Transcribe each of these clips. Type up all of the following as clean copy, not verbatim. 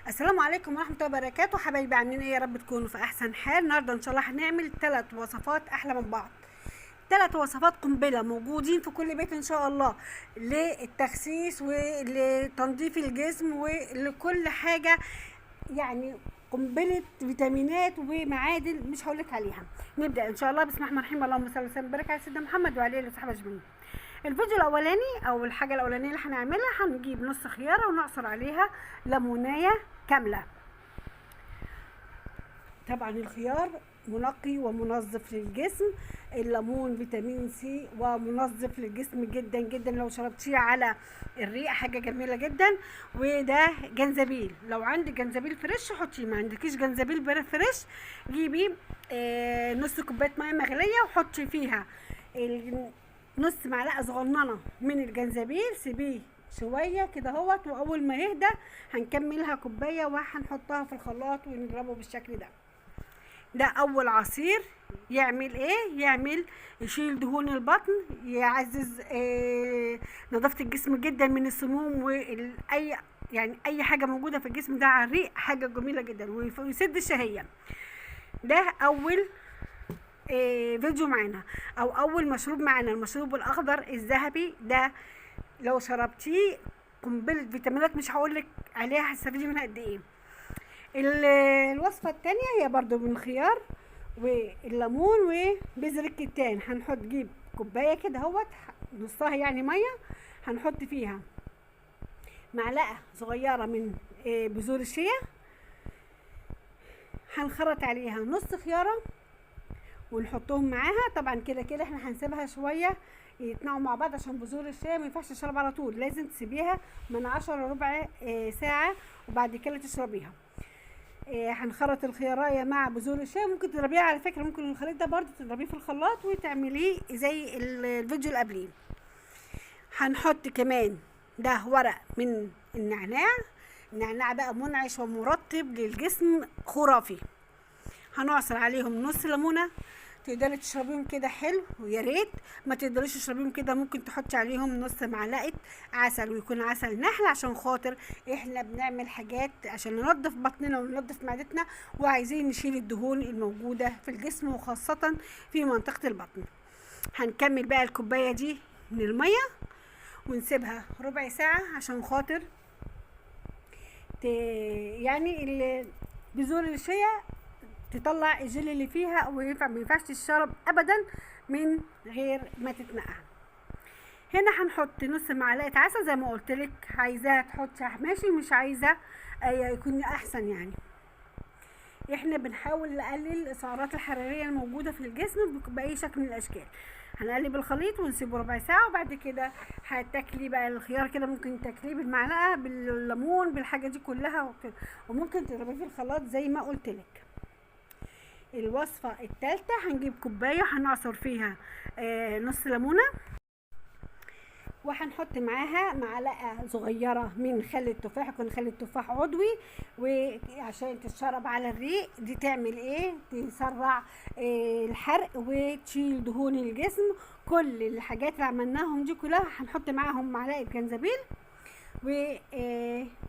السلام عليكم ورحمه الله وبركاته. حبايبي عاملين ايه؟ يا رب تكونوا في احسن حال. النهارده ان شاء الله هنعمل 3 وصفات احلى من بعض، 3 وصفات قنبله موجودين في كل بيت ان شاء الله، للتخسيس ولتنظيف الجسم ولكل حاجه، يعني قنبله فيتامينات ومعادن مش هقولك عليها. نبدا ان شاء الله. بسم الله الرحمن الرحيم. اللهم صل وسلم وبارك على سيدنا محمد وعلى اله وصحبه اجمعين. الفيديو الاولاني او الحاجه الاولانيه اللي هنعملها، هنجيب نص خياره ونعصر عليها ليمونايه كامله. طبعا الخيار منقي ومنظف للجسم، الليمون فيتامين سي ومنظف للجسم جدا جدا، لو شربتيه على الريق حاجه جميله جدا. وده جنزبيل، لو عندك جنزبيل فريش حطيه، ما عندكيش جنزبيل فريش جيبي نص كوبايه ميه مغليه وحطي فيها نص معلقه صغننه من الجنزبيل، سيبيه شويه كده اهوت، واول ما يهدى هنكملها كوبايه وهنحطها في الخلاط ونضربه بالشكل ده. ده اول عصير. يعمل ايه؟ يعمل يشيل دهون البطن، يعزز نظافه الجسم جدا من السموم واي يعني اي حاجه موجوده في الجسم ده على الريق، حاجه جميله جدا ويسد الشهيه. ده اول فيديو معانا او اول مشروب معانا، المشروب الاخضر الذهبي ده لو شربتيه قنبله فيتامينات مش هقولك عليها هتستفيدي منها قد ايه. الوصفه الثانيه هي برضو من الخيار والليمون وبذر الكتان. جيب كوبايه كده اهوت، نصها يعني ميه، هنحط فيها معلقه صغيره من بذور الشيا، هنخرط عليها نص خياره ونحطهم معاها. طبعا كده كده احنا هنسيبها شويه يتنقعوا مع بعض، عشان بذور الشيا ما ينفعش تشرب على طول، لازم تسيبيها من 10 لربع ساعه وبعد كده تشربيها. هنخرط الخيارية مع بذور الشيا، ممكن تضربيها على فكره، ممكن الخليط ده برضو تضربيه في الخلاط وتعمليه زي الفيديو اللي قبليه. هنحط كمان ده ورق من النعناع. النعناع بقى منعش ومرطب للجسم خرافي. هنعصر عليهم نص ليمونه، تقدري تشربيهم كده حلو، ويا ريت ما تقدريش تشربيهم كده ممكن تحطي عليهم نص معلقه عسل، ويكون عسل نحل، عشان خاطر احنا بنعمل حاجات عشان ننظف بطننا وننظف معدتنا، وعايزين نشيل الدهون الموجوده في الجسم وخاصه في منطقه البطن. هنكمل بقى الكوبايه دي من الميه ونسيبها ربع ساعه عشان خاطر يعني بذور الشيا تطلع الجل اللي فيها، وينفع ما ينفعش تشرب ابدا من غير ما تتنقع. هنا هنحط نص معلقه عسل زي ما قلت لك، عايزاه تحطي ماشي، مش عايزه يكون احسن. يعني احنا بنحاول نقلل السعرات الحراريه الموجوده في الجسم باي شكل من الاشكال. هنقلب الخليط ونسيبه ربع ساعه، وبعد كده هتاكلي بقى الخيار كده، ممكن تاكليه بالمعلقه بالليمون بالحاجه دي كلها، وممكن تضربيه في الخلاط زي ما قلت لك. الوصفة الثالثة هنجيب كوباية هنعصر فيها نص ليمونة، وهنحط معاها معلقة صغيرة من خل التفاح، يكون خل التفاح عضوي، وعشان تتشرب على الريق. دي تعمل ايه؟ تسرع الحرق وتشيل دهون الجسم. كل الحاجات اللي عملناهم دي كلها هنحط معاهم معلقة جنزبيل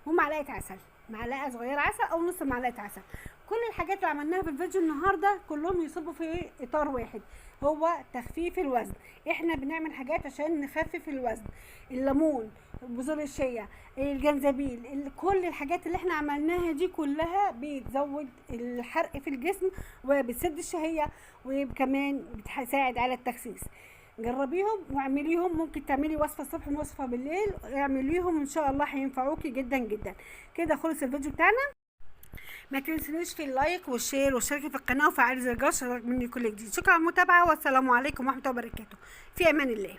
ومعلقة عسل، معلقة صغيرة عسل او نص معلقة عسل. كل الحاجات اللي عملناها في الفيديو النهارده كلهم يصبوا في اطار واحد، هو تخفيف الوزن. احنا بنعمل حاجات عشان نخفف الوزن، الليمون، بذور الشيا، الجنزبيل، كل الحاجات اللي احنا عملناها دي كلها بتزود الحرق في الجسم وبتسد الشهيه، وكمان بتساعد على التخسيس. جربيهم واعمليهم، ممكن تعملي وصفه الصبح ووصفه بالليل، اعمليهم ان شاء الله هينفعوكي جدا جدا. كده خلص الفيديو بتاعنا. ما تنسونيش في اللايك والشير والاشتراك في القناه وفعل زر الجرس مني كل جديد. شكرا على المتابعه، والسلام عليكم ورحمه الله وبركاته. في امان الله.